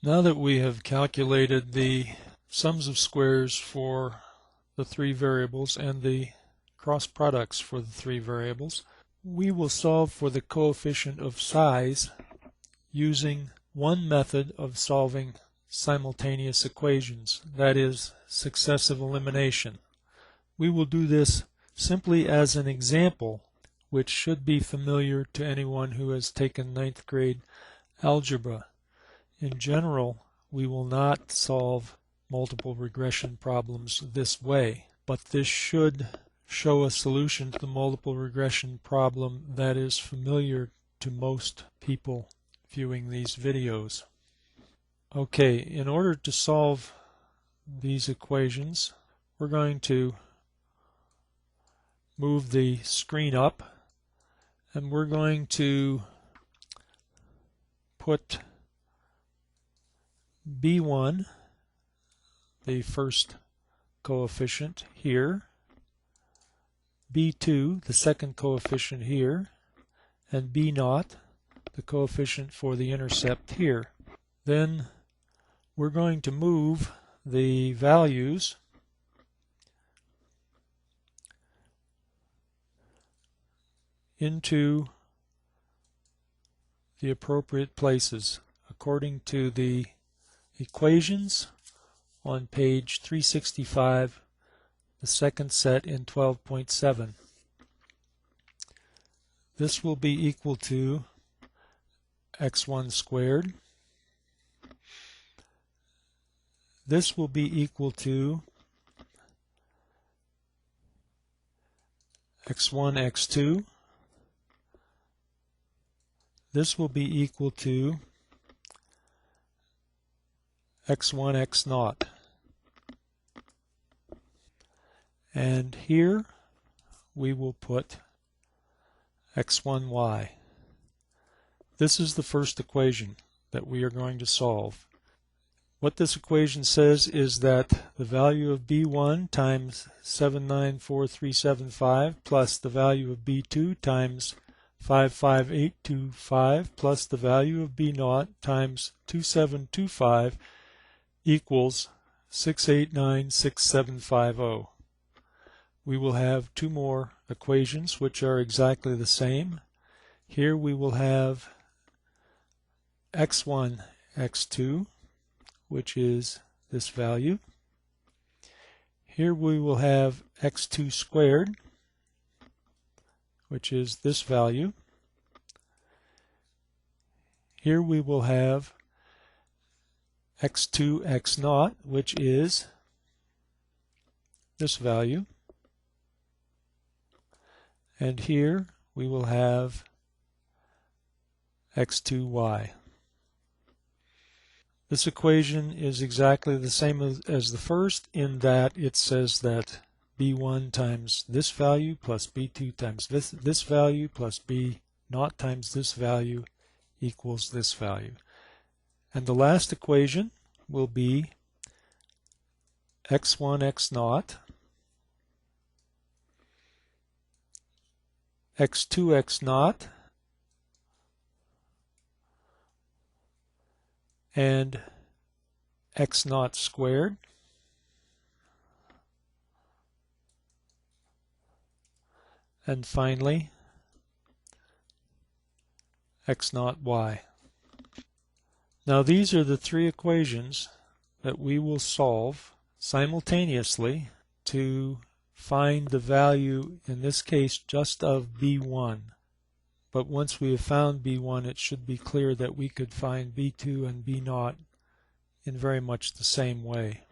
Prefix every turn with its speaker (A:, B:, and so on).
A: Now that we have calculated the sums of squares for the three variables and the cross products for the three variables, we will solve for the coefficient of size using one method of solving simultaneous equations, that is, successive elimination. We will do this simply as an example, which should be familiar to anyone who has taken 9th grade algebra. In general, we will not solve multiple regression problems this way, but this should show a solution to the multiple regression problem that is familiar to most people viewing these videos. Okay, in order to solve these equations, we're going to move the screen up and we're going to put B1, the first coefficient, here, B2, the second coefficient, here, and B0, the coefficient for the intercept, here. Then we're going to move the values into the appropriate places according to the equations on page 365, the second set in 12.7. This will be equal to x1 squared. This will be equal to x1, x2. This will be equal to x1, x0. And here we will put x1y. This is the first equation that we are going to solve. What this equation says is that the value of B1 times 794375 plus the value of B2 times 55825 plus the value of B0 times 2725 equals 6896750. We will have two more equations which are exactly the same. Here we will have x1, x2, which is this value. Here we will have x2 squared, which is this value. Here we will have x2, x0, which is this value. And here we will have x2y. This equation is exactly the same as the first in that it says that B1 times this value plus B2 times this value plus B0 times this value equals this value. And the last equation will be x1, x0, x2, x0, and x0 squared, and finally x0y. Now these are the three equations that we will solve simultaneously to find the value, in this case just of B1. But once we have found B1, it should be clear that we could find B2 and B0 in very much the same way.